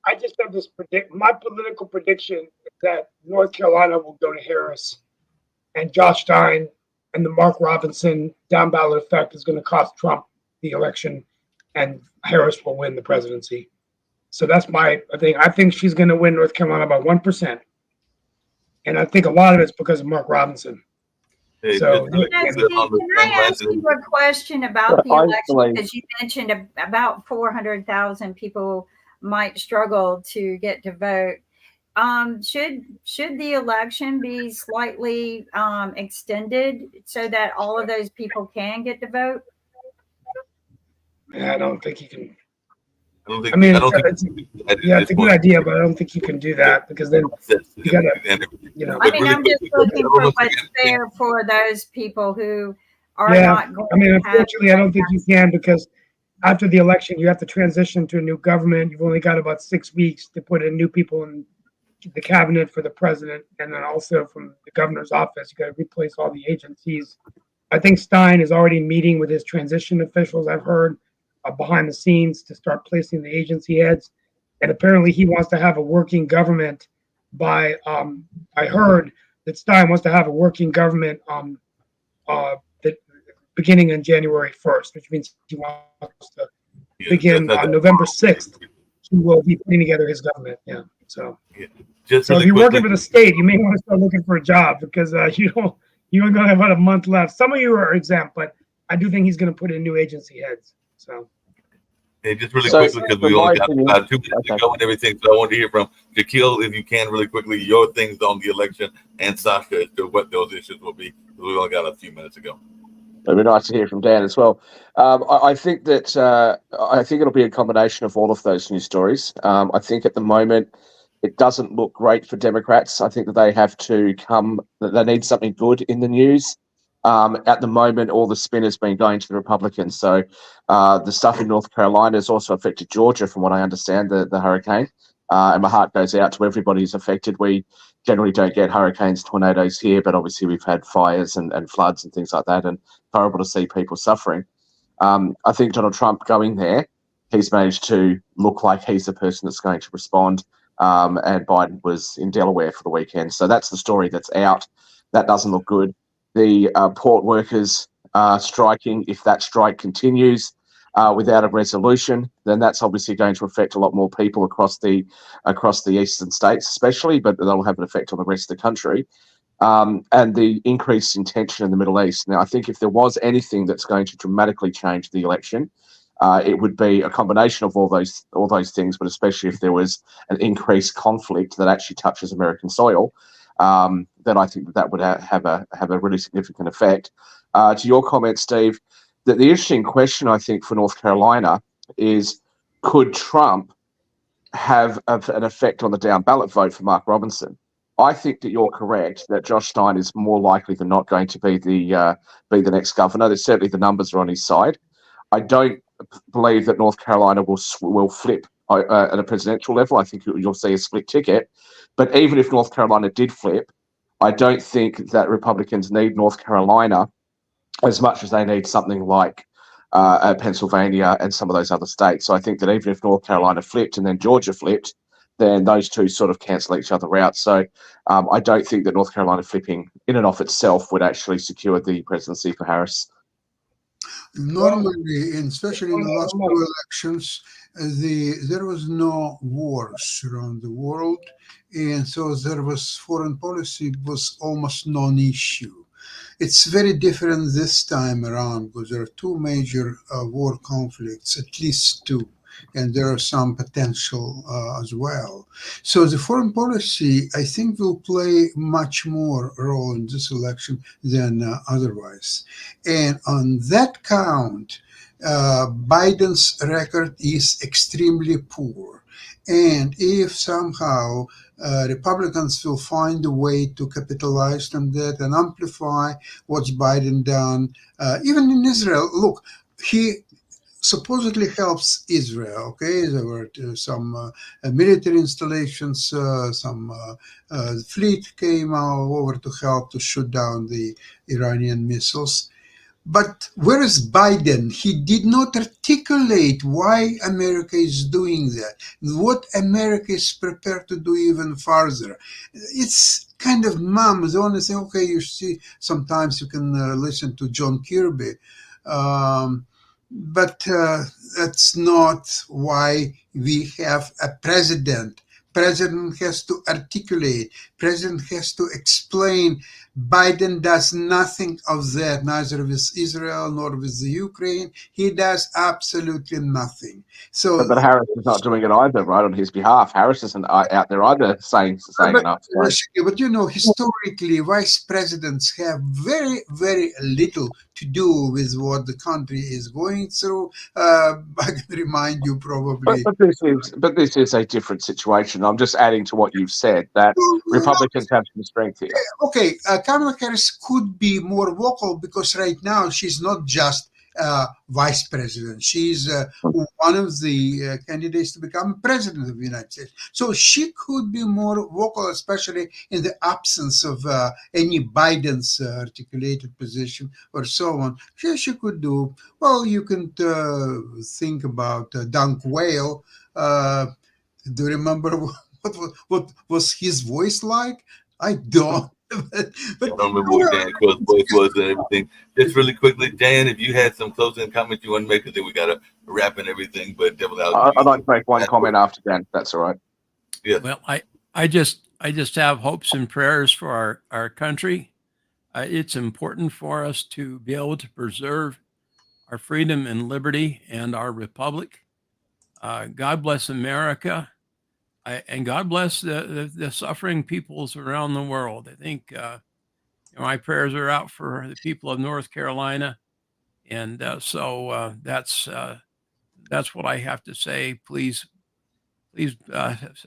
I just have this my political prediction is that North Carolina will go to Harris, and Josh Stein and the Mark Robinson down ballot effect is going to cost Trump the election, and Harris will win the presidency. So that's my thing. I think she's going to win North Carolina by 1%. And I think a lot of it's because of Mark Robinson. Hey, so, can I ask you a question about the election? Because you mentioned about 400,000 people might struggle to get to vote. Should the election be slightly extended so that all of those people can get to vote? Yeah, I don't think you can. It's a good idea, but I don't think you can do that, because then you gotta, I'm just looking for what's fair for those people who are not going. Unfortunately, I don't think you can, because after the election, you have to transition to a new government. You've only got about 6 weeks to put in new people in the cabinet for the president, and then also from the governor's office, you got to replace all the agencies. I think Stein is already meeting with his transition officials, I've heard, behind the scenes, to start placing the agency heads. And apparently he wants to have a working government by, I heard that Stein wants to have a working government that beginning on January 1st, which means he wants to begin on November 6th. He will be putting together his government. Yeah. So, if you're working for the state, you may want to start looking for a job, because you're going to have about a month left. Some of you are exempt, but I do think he's going to put in new agency heads. So, hey, just really quickly, because we only got about 2 minutes to go and everything, so I want to hear from Shaquille, if you can, really quickly, your things on the election, and Sasha as to what those issues will be. We only got a few minutes to go. It'd be nice to hear from Dan as well. I think it'll be a combination of all of those news stories. I think at the moment it doesn't look great for Democrats. I think that they need something good in the news. At the moment, all the spin has been going to the Republicans. So the stuff in North Carolina has also affected Georgia, from what I understand, the hurricane. And my heart goes out to everybody who's affected. We generally don't get hurricanes, tornadoes here, but obviously we've had fires and floods and things like that, and horrible to see people suffering. I think Donald Trump going there, he's managed to look like he's the person that's going to respond. And Biden was in Delaware for the weekend. So that's the story that's out. That doesn't look good. The port workers striking, if that strike continues without a resolution, then that's obviously going to affect a lot more people across the eastern states especially, but that'll have an effect on the rest of the country. And the increase in tension in the Middle East. Now, I think if there was anything that's going to dramatically change the election, it would be a combination of all those things, but especially if there was an increased conflict that actually touches American soil, then I think that would have a really significant effect. To your comment, Steve, that the interesting question, I think, for North Carolina is, could Trump have an effect on the down ballot vote for Mark Robinson? I think that you're correct, that Josh Stein is more likely than not going to be the next governor. There's certainly the numbers are on his side. I don't believe that North Carolina will flip at a presidential level. I think you'll see a split ticket. But even if North Carolina did flip, I don't think that Republicans need North Carolina as much as they need something like Pennsylvania and some of those other states. So I think that even if North Carolina flipped and then Georgia flipped, then those two sort of cancel each other out. So I don't think that North Carolina flipping in and of itself would actually secure the presidency for Harris. Normally, and especially in the last two elections, there was no wars around the world, and so there was foreign policy was almost non-issue. It's very different this time around because there are two major war conflicts, at least two, and there are some potential as well. So the foreign policy, I think, will play much more role in this election than otherwise. And on that count, Biden's record is extremely poor. And if somehow Republicans will find a way to capitalize on that and amplify what's Biden done, even in Israel, look, he supposedly helps Israel. Okay, there were some military installations, some fleet came over to help to shoot down the Iranian missiles. But where is Biden? He did not articulate why America is doing that, what America is prepared to do even further. It's kind of mum. They only say, okay, you see, sometimes you can listen to John Kirby. But that's not why we have a president. President has to articulate. President has to explain. Biden does nothing of that, neither with Israel nor with the Ukraine. He does absolutely nothing. So, but Harris is not doing it either, right, on his behalf. Harris isn't out there either saying enough. Right? But you know, historically, vice presidents have very, very little to do with what the country is going through. I can remind you probably. But this is a different situation. I'm just adding to what you've said that Republicans have some strength here. Okay, Kamala Harris could be more vocal because right now she's not just vice president. She's one of the candidates to become president of the United States. So she could be more vocal, especially in the absence of any Biden's articulated position or so on. She could do, well, you can think about Dunk Whale. Do you remember what was his voice like? I don't. But I don't remember what Dan Quayle's voice was and everything. Just really quickly, Dan, if you had some closing comments you want to make, because then we got to wrap and everything. But definitely, I'd like to make one comment after Dan. That's all right. Yeah. Well, I just have hopes and prayers for our country. It's important for us to be able to preserve our freedom and liberty and our republic. God bless America. And God bless the suffering peoples around the world. I think my prayers are out for the people of North Carolina, and so that's what I have to say. Please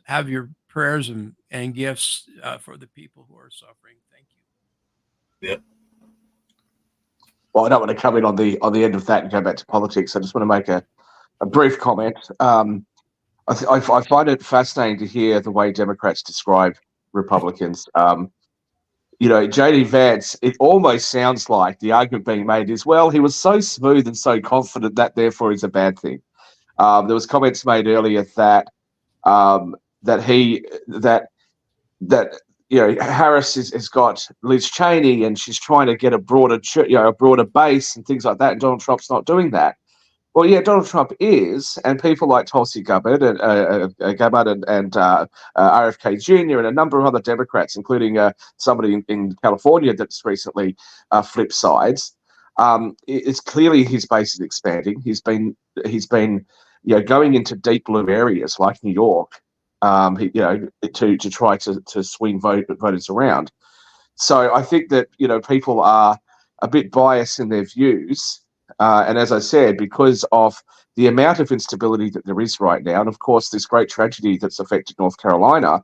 have your prayers and gifts for the people who are suffering. Thank you. Yep. Well, I don't want to come in on the end of that and go back to politics. I just want to make a brief comment. I find it fascinating to hear the way Democrats describe Republicans. J.D. Vance, it almost sounds like the argument being made is, well, he was so smooth and so confident that therefore is a bad thing. There was comments made earlier that Harris has got Liz Cheney and she's trying to get a broader base and things like that, and Donald Trump's not doing that. Well, yeah, Donald Trump is, and people like Tulsi Gabbard and RFK Jr. and a number of other Democrats, including somebody in California that's recently flipped sides. It's clearly his base is expanding. He's been going into deep blue areas like New York, to try to swing voters around. So I think that people are a bit biased in their views. And as I said, because of the amount of instability that there is right now, and of course this great tragedy that's affected North Carolina,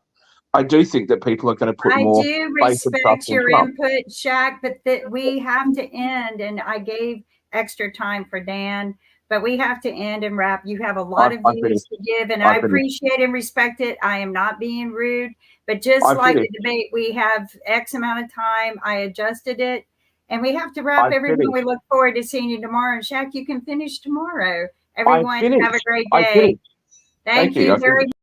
I do think that people are going to put more. I do respect your input, Shaq, but that we have to end. And I gave extra time for Dan, but we have to end and wrap. You have a lot of views to give, and I appreciate and respect it. I am not being rude, but just like the debate, we have X amount of time. I adjusted it. And we have to wrap everything. We look forward to seeing you tomorrow. And Shaq, you can finish tomorrow. Everyone, have a great day. Thank you very much.